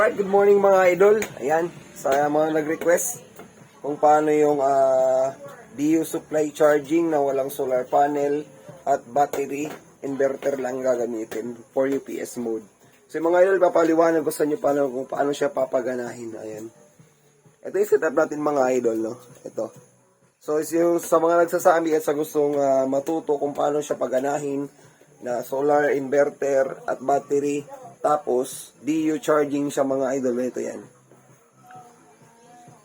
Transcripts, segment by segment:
Alright, good morning mga idol. Ayan, sa mga nag-request kung paano yung DU supply charging na walang solar panel at battery inverter lang gagamitin for UPS mode. So yung mga idol, papaliwanag ko sa inyo kung paano siya papaganahin. Ayan. Ito yung setup natin mga idol, no? Ito. So yung, sa mga nagsasabi at sa gustong matuto kung paano siya paganahin na solar inverter at battery, tapos DU charging siya mga idol. Ito yan.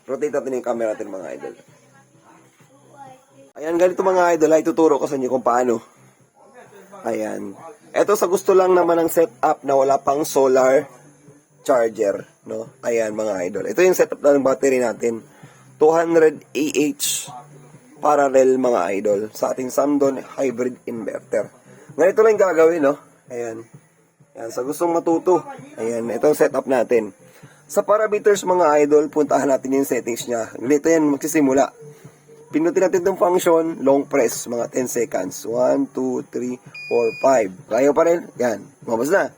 Rotate natin yung camera natin mga idol. Ayan, ganito mga idol ay tuturo ko sa inyo kung paano. Ayan. Ito sa gusto lang naman ng setup na wala pang solar charger, no? Ayan mga idol. Ito yung setup ng battery natin. 200 AH parallel mga idol sa ating Samdon hybrid inverter. Ganito lang gagawin, no? Ayan. Ayan, sa gustong matuto. Ayan, ito ang setup natin. Sa parameters mga idol, puntahan natin yung settings niya. Ganito yan magsisimula. Pinutin natin itong function, long press, mga 10 seconds. 1, 2, 3, 4, 5. Kaya pa rin? Yan. Mabas na.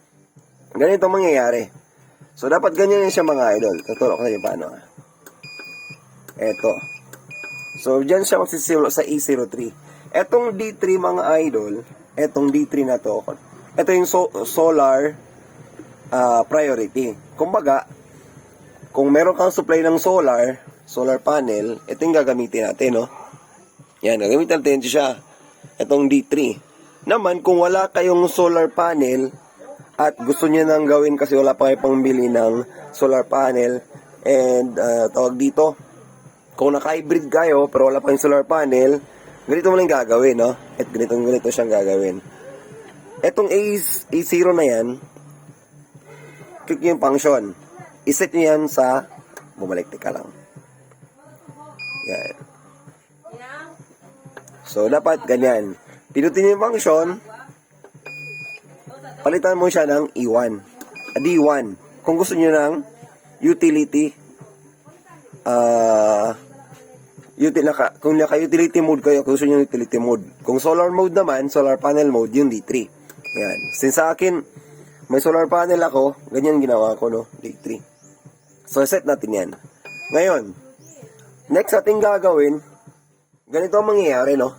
Ganito ang mangyayari. So, dapat ganyan yan siya mga idol. Tuturo ko kayo paano. Eto. So, dyan siya magsisimula sa E03. Etong D3 mga idol, etong D3 na to, ito yung solar priority. Kumbaga, kung meron kang supply ng solar panel, ito yung gagamitin natin, no? Yan, gagamitin natin siya. Itong D3. Naman, kung wala kayong solar panel at gusto niyo nang gawin kasi wala pa kayo pangbili ng solar panel and tawag dito, kung naka-hybrid kayo pero wala pa yung solar panel, ganito mo lang gagawin, no? At ganito siyang gagawin. Etong A0 na yan, click nyo yung function. Iset nyo yan sa bumalik ka lang. Yan. So, dapat ganyan. Pinutin nyo yung function, palitan mo siya ng E1. D1. Kung gusto nyo ng utility, kung naka-utility mode kayo, kung gusto nyo utility mode. Kung solar mode naman, solar panel mode, yung D3. Ayan. Since sa akin, may solar panel ako, ganyan ginawa ko, no? D3. So, set natin yan. Ngayon, next ating gagawin, ganito ang mangyayari, no?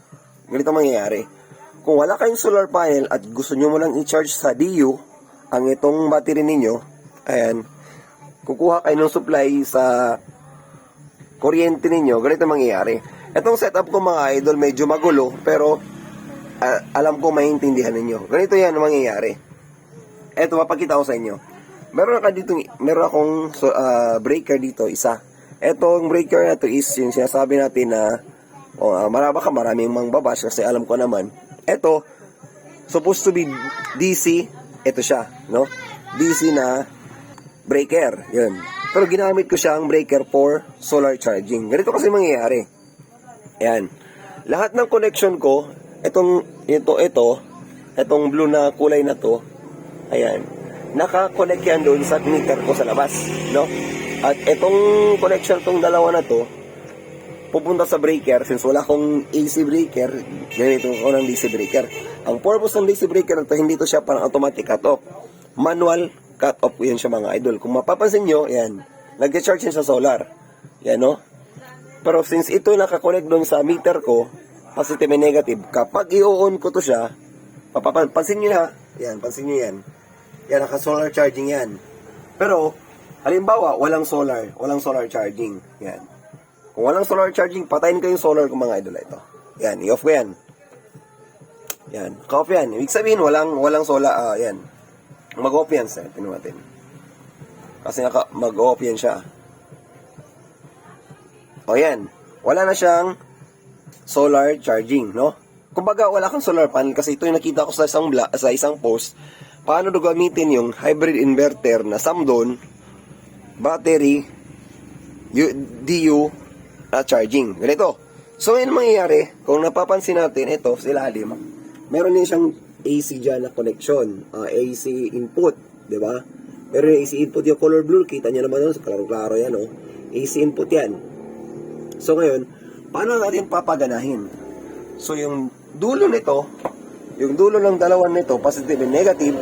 Ganito ang mangyayari. Kung wala kayong solar panel at gusto nyo mo lang i-charge sa DU, ang itong battery ninyo, ayan, kukuha kayo ng supply sa kuryente ninyo, ganito ang mangyayari. Itong setup ko mga idol, medyo magulo, pero alam ko maintindihan ninyo. Ganito yan ang mangyayari. Eto, mapakita ko sa inyo. Meron akong breaker dito, isa. Etong breaker na to is yung sinasabi natin na maraming mangbabash kasi alam ko naman. Eto, supposed to be DC. Ito siya, no? DC na breaker. Yun. Pero ginamit ko siyang breaker for solar charging. Ganito kasi mangyayari. Ayan. Lahat ng connection ko, itong blue na kulay na to, ayan, naka-connect yan doon sa meter ko sa labas, no? At itong connection tong dalawa na to, pupunta sa breaker. Since wala akong AC breaker, ganito ko ng DC breaker. Ang purpose ng DC breaker na to, hindi to siya parang automatic cut-off. Manual cut-off yan siya mga idol. Kung mapapansin nyo, yan, nag-charge yan sa solar. Yan, no? Pero since ito naka-connect doon sa meter ko, positive and negative, kapag i-on ko to siya, pansin nyo na, yan, pansin nyo yan. Yan, naka-solar charging yan. Pero, halimbawa, walang solar charging. Yan. Kung walang solar charging, patayin ko yung solar ko mga idol ito. Yan, i-off ko yan. Yan, ka-off yan. Ibig sabihin, walang solar, yan. Mag-off yan, sir. Tinuha natin. Kasi mag-off yan siya. O yan, wala na siyang solar charging, no? Kumbaga, wala kang solar panel kasi ito yung nakita ko sa isang post. Paano do gamitin yung hybrid inverter na Samdon, battery, DU, charging. Ganito. So, yun mangyayari, kung napapansin natin, ito, sa ilalim, meron din siyang AC dyan na connection, AC input, di ba? Meron yung AC input, yung color blue, kita nyo naman yun, klaro-klaro yan, no? AC input yan. So, ngayon, paano natin papaganahin? So, yung dulo nito, yung dulo ng dalawan nito, positive and negative,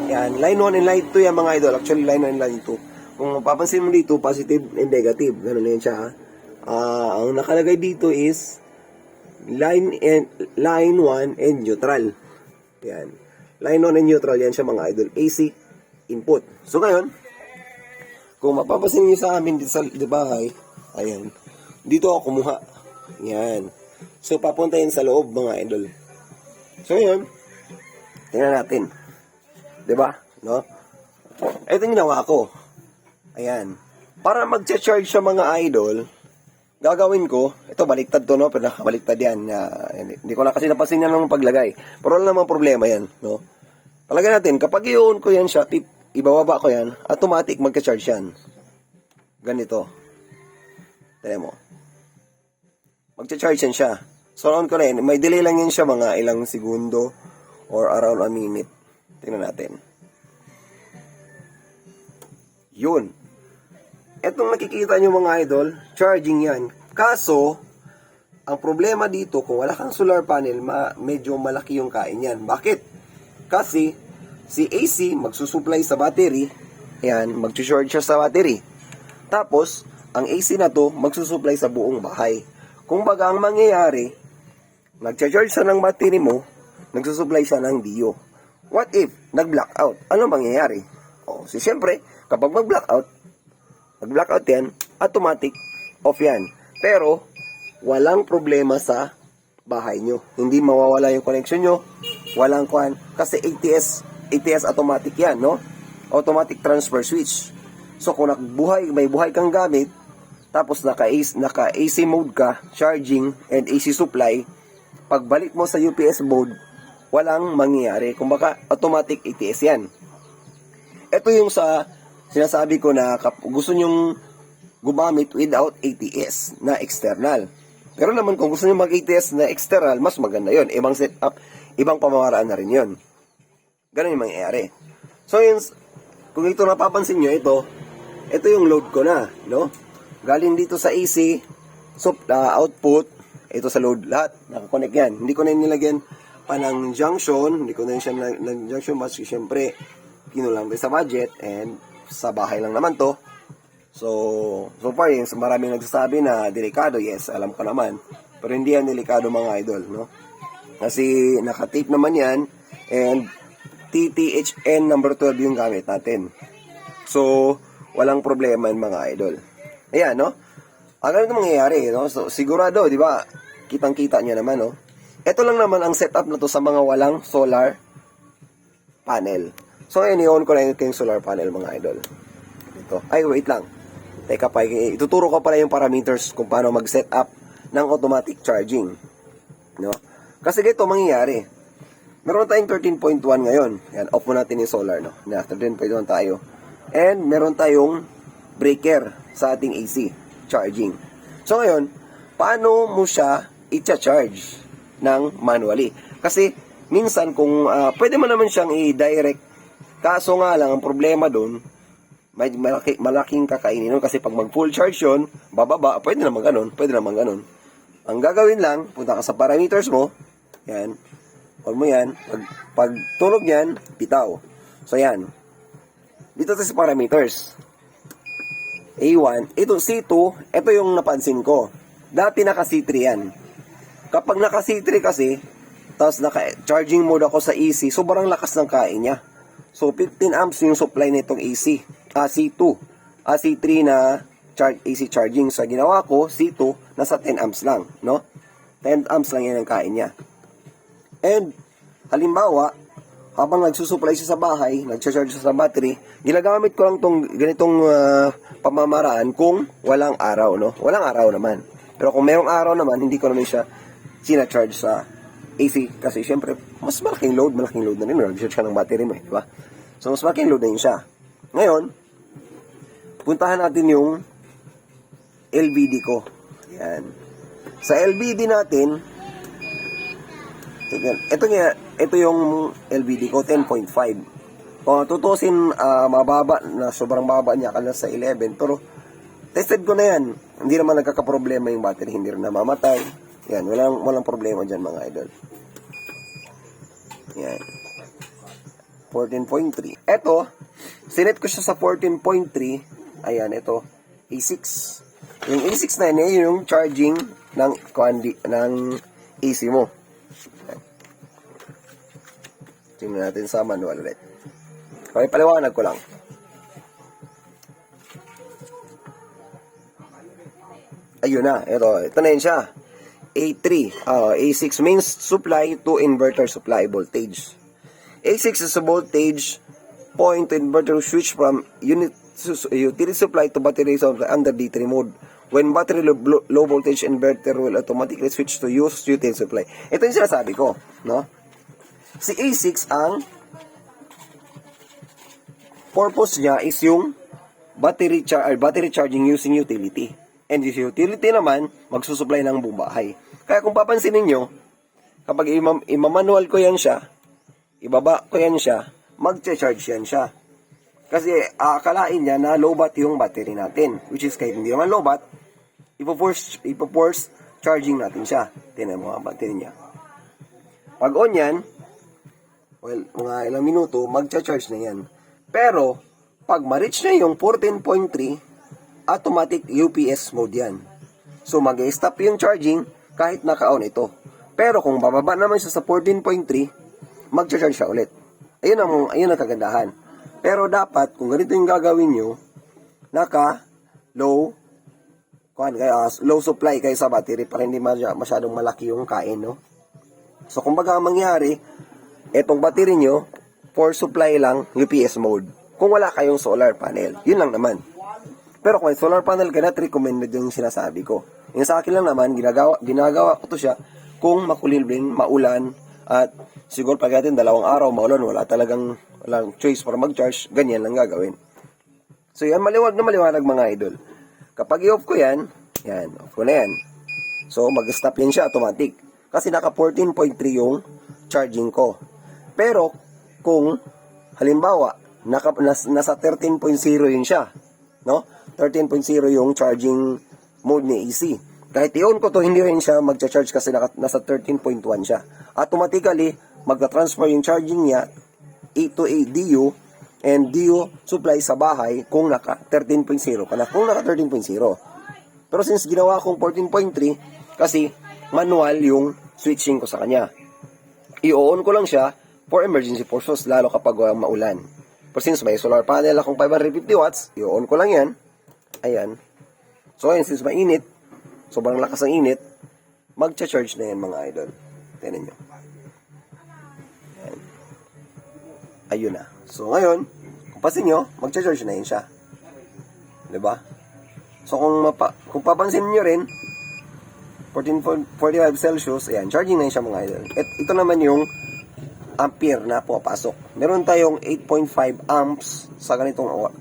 yan, line 1 and line 2 yan mga idol. Actually, line 1 and line 2. Kung mapapansin mo dito, positive and negative. Ganun na yun siya, ha? Ang nakalagay dito is line 1 and neutral. Yan. Line 1 and neutral, yan siya mga idol. AC input. So ngayon, kung mapapansin niyo sa amin dito sa bahay, ayan. Dito ako kumuha. Yan. So papunta yan sa loob mga idol. So ngayon, tingnan natin. 'Di ba? No? Ito yung ginawa ko. Ayan. Para mag-charge sa mga idol, gagawin ko, ito baliktad to, no? Pero nakabaliktad yan. Hindi ko na kasi napansin yan ng paglagay. Pero wala namang problema yan, no? Palagay natin, kapag i-on ko yan siya, ibababa ko yan, automatic magka-charge yan. Ganito. Tignan mo. Magcha-charge yan siya. So, on ko na yan. May delay lang yan siya mga ilang segundo or around a minute. Tingnan natin. Yun. Etong nakikita nyo mga idol, charging yan. Kaso, ang problema dito, kung wala kang solar panel, medyo malaki yung kain yan. Bakit? Kasi, si AC magsusupply sa battery, yan, mag-charge siya sa battery. Tapos, ang AC na to, magsusupply sa buong bahay. Kung baga ang mangyayari, nag-charge siya ng battery mo, nagsusupply siya ng DIO. What if nag-blackout? Ano mangyayari? Siyempre, kapag mag-blackout yan, automatic off yan. Pero, walang problema sa bahay nyo. Hindi mawawala yung connection nyo, walang kasi ATS automatic yan, no? Automatic transfer switch. So, kung may buhay kang gamit, tapos naka-AC mode ka, charging and AC supply, pagbalik mo sa UPS mode, walang mangyayari. Kung baka automatic ATS yan. Ito yung sa sinasabi ko na gusto nyong gumamit without ATS na external. Pero naman kung gusto nyo mag-ATS na external, mas maganda yon. Ibang setup, ibang pamamaraan na rin yon. Ganun yung mangyayari. So yun, kung ito napapansin nyo, ito yung load ko na, no? Galing dito sa AC, output, ito sa load, lahat, nakakonect yan. Hindi ko na nilagyan pa ng junction, hindi ko na siya ng junction, mas siyempre, kinulang rin sa budget, and sa bahay lang naman to. So far, yung maraming nagsasabi na delikado, yes, alam ko naman. Pero hindi yan delikado mga idol, no? Kasi naka-tape naman yan, and TTHN number 12 yung gamit natin. So, walang problema yung mga idol. Ayan, no? Ang ganito mangyayari, no? So, sigurado, di ba? Kitang-kita nyo naman, no? Ito lang naman ang setup na to sa mga walang solar panel. So, ngayon, i-on ko na yung solar panel, mga idol. Ito. Ay, wait lang. Teka pa, ituturo ko pala yung parameters kung paano mag-set up ng automatic charging. No? Kasi ganito mangyayari. Meron tayong 13.1 ngayon. Yan, off mo natin yung solar, no? Na 13.1 tayo. And meron tayong breaker sa ating AC charging. So ngayon, paano mo siya i-charge ng manually? Kasi minsan kung pwede mo naman siyang i-direct, kaso nga lang ang problema doon, may malaking kakainin nun. Kasi pag mag full charge yun, bababa, pwede naman ganun. Ang gagawin lang, punta ka sa parameters mo, yan, on mo yan, pag tunog yan, bitaw. So yan, dito sa parameters, A1, ito C2, ito yung napansin ko. Dati naka C3 yan. Kapag naka C3 kasi, tapos naka-charging mode ako sa AC, sobrang lakas ng kain niya. So, 15 amps yung supply nitong AC. C2. C3 na AC charging. So, ginawa ko, C2, nasa 10 amps lang, no? 10 amps lang yan ang kain niya. And, halimbawa, habang nagsusupply siya sa bahay, nag-charge siya sa battery, ginagamit ko lang tong ganitong pamamaraan kung walang araw, no? Walang araw naman. Pero kung mayroong araw naman, hindi ko naman siya sinacharge sa AC. Kasi syempre, mas malaking load na rin. Nag-charge ka ng battery mo, di ba? So, mas malaking load na yun siya. Ngayon, puntahan natin yung LVD ko. Yan. Sa LVD natin, ito yung LVD ko, 10.5. Kung tutusin, mababa na, sobrang baba niya, kala sa 11. Pero, tested ko na yan. Hindi naman nagkakaproblema yung battery, hindi rin namamatay. Yan, walang problema dyan mga idol. Yan. 14.3. Ito, sinet ko siya sa 14.3 Ayan, ito. A6. Yung A6 na yun, yung charging ng AC mo. Tingnan natin sa manual ulit. Okay, paliwanag ko lang. Ayun na, ito na yun siya. A3, A6 means supply to inverter supply voltage. A6 is a voltage point to inverter switch from utility supply to battery supply under D3 mode. When battery low voltage inverter will automatically switch to use utility supply. Ito yung sinasabi ko, no? Si A6 ang purpose niya is yung battery charging using utility. And this utility naman, magsusupply ng buong bahay. Kaya kung papansinin nyo, kapag imamanual ko yan siya, ibaba ko yan siya, mag-charge yan siya. Kasi akalain niya na low-bat yung battery natin. Which is kahit hindi naman low-bat, ipo-force charging natin siya. Tingnan mo ang battery niya. Pag on yan, well, mga ilang minuto, mag-charge na yan. Pero, pag ma-reach na yung 14.3, automatic UPS mode yan. So, mag-stop yung charging kahit naka-on ito. Pero, kung bababa naman siya sa 14.3, mag-charge siya ulit. Ayun ang kagandahan. Pero, dapat, kung ganito yung gagawin nyo, low supply kayo sa battery para hindi masyadong malaki yung kain, no? So, kumbaga ang mangyari, etong battery nyo, for supply lang, UPS mode. Kung wala kayong solar panel, yun lang naman. Pero kung solar panel ka, not recommended yung sinasabi ko. Yung sa akin lang naman, ginagawa ko to siya kung makulimlim, maulan, at siguro pag natin 2 araw, maulan, walang choice para mag-charge, ganyan lang gagawin. So yan, maliwanag mga idol. Kapag i-off ko yan, off ko na yan. So mag-stop yan siya automatic. Kasi naka 14.3 yung charging ko. Pero, kung halimbawa, nasa 13.0 yun siya, no? 13.0 yung charging mode ni AC. Kahit i-on ko to, hindi rin siya magcha-charge kasi nasa 13.1 siya. Automatically, magta-transfer yung charging niya to a DU and DU supply sa bahay kung naka 13.0 ka na. Kung naka 13.0. Pero since ginawa kong 14.3, kasi manual yung switching ko sa kanya. I-on ko lang siya for emergency purposes, lalo kapag maulan. Pero since may solar panel akong 550 watts, i-on ko lang yan. Ayan. So, ayan, since mainit, sobrang lakas ng init, magcha-charge na yan mga idol. Tignan nyo. Ayan. Ayun na. So, ngayon, kung pasin nyo, magcha-charge na yan siya. Diba? So, kung papansin nyo rin, 14.45 Celsius, ayan, charging na yan siya mga idol. Ito naman yung ampere na pumapasok. Meron tayong 8.5 amps sa ganitong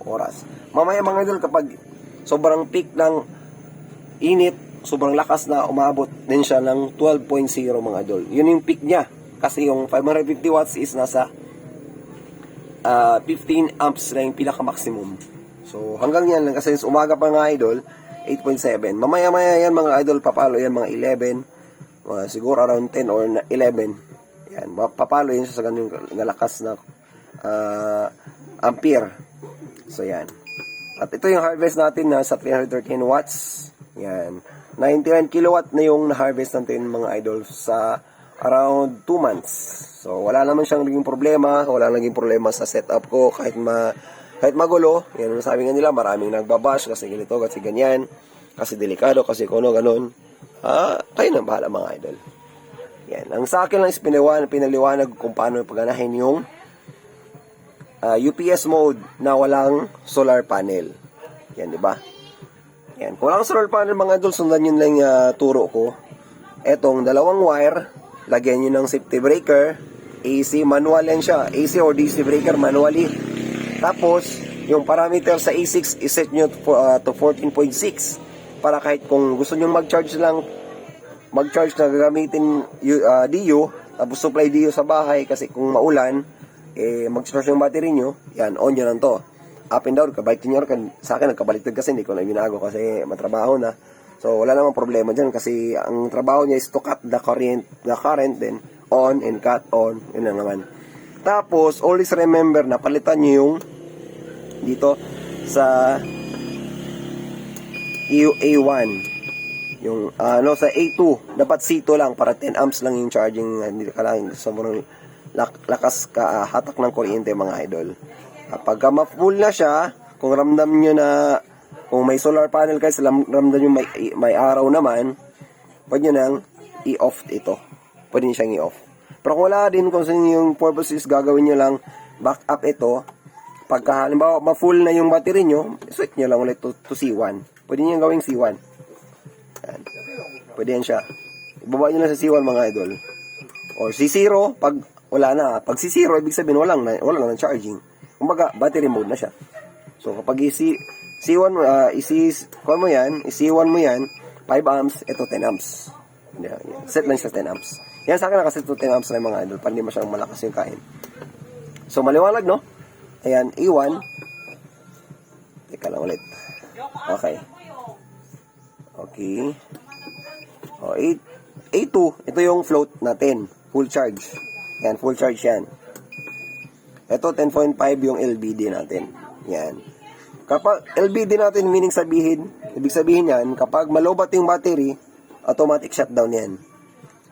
oras. Mamaya mga idol, kapag sobrang peak ng init, sobrang lakas na, umabot din siya ng 12.0 mga idol. Yun yung peak niya. Kasi yung 550 watts is nasa 15 amps na yung pinaka-maximum. So, hanggang yan lang. Kasi umaga pa mga idol, 8.7. Mamaya-maya yan mga idol, papalo yan mga 11. Siguro around 10 or 11. Yan, papalo yun sa ganyung lakas na ampere. So, yan. At ito yung harvest natin na sa 313 watts. Yan. 99 kilowatt na yung na-harvest natin mga idol sa around 2 months. So, wala naman siyang naging problema. Wala naging problema sa setup ko. Kahit magulo. Yan, sabi nga nila, maraming nagbabash kasi ganito, kasi ganyan. Kasi delikado, kasi kuno, ganon. Kayo na bahala mga idol. Yan. Ang sa akin lang is pinaliwanag kung paano paganahin yung UPS mode na walang solar panel. Yan, di ba? Yan. Kung walang solar panel mga idol, sundan yun lang turo ko. Etong 2 wire, lagyan nyo ng safety breaker. AC, manual yan siya. AC or DC breaker, manually. Tapos, yung parameter sa A6, iset nyo to 14.6. Para kahit kung gusto nyo mag-charge na gagamitin DU, tapos supply DU sa bahay, kasi kung maulan, mag-charge yung battery nyo, yan, on nyo lang to. Up and down, kabalik nyo, sa akin nagkabaliktad kasi hindi ko na binago kasi matrabaho na. So, wala namang problema dyan kasi ang trabaho niya is to cut the current then on and cut on, yun lang naman. Tapos, always remember na palitan nyo yung dito, sa A1. Yung sa A2, dapat C2 lang para 10 amps lang yung charging, hindi ka lang sobrang lakas ka hatak ng kuryente mga idol. Kapag ma-full na siya, kung ramdam nyo na kung may solar panel guys, ramdam nyo may araw naman, pwede nyo nang i-off ito. Pwede nyo siyang i-off. Pero kung wala din, kung saan yung purpose is gagawin nyo lang back up ito, pagka halimbawa ma-full na yung battery nyo, switch nyo lang ulit to C1. Pwede nyo gawing C1. Yan. Pwede yan siya. Ibaba nyo lang sa C1 mga idol. Or C0, pag wala na. Pag C0, ibig sabihin wala na ng charging. Kumbaga, battery mode na siya. So, kapag C1 mo yan, C1 mo yan, 5 amps, ito 10 amps. Yan. Set lang siya 10 amps. Yan sa akin nakaset to 10 amps na mga idol, para hindi masyadong malakas yung kain. So, maliwanag, no? Ayan, A1. Teka lang ulit. Okay. Okay. O, A2, ito yung float natin. Full charge. Yan, full charge yan. Ito, 10.5 yung LBD natin. Yan. Kapag LBD natin, ibig sabihin yan, kapag malobat yung battery, automatic shutdown yan.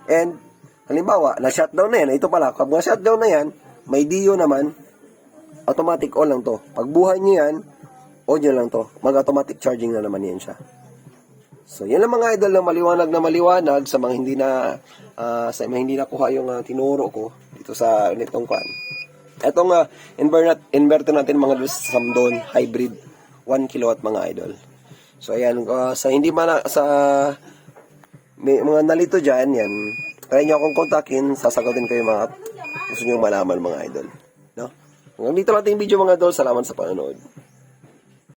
And, halimbawa, na-shutdown na yan. Ito pala, kapag na-shutdown na yan, may DO naman, automatic on lang to. Pag buhay nyo yan, on nyo lang to. Mag-automatic charging na naman yan siya. So, yan lang mga idol na maliwanag sa mga hindi nakuha yung tinuro ko dito sa nitong kwan. Itong inverter natin mga idol sa Samdon hybrid 1 kilowatt mga idol. So, ayan, sa hindi man sa may mga nalito dyan, yan, try nyo akong kontakin, sasagutin ko yung mga gusto nyo malaman mga idol. No? Hanggang dito lang ating video mga idol. Salamat sa panonood.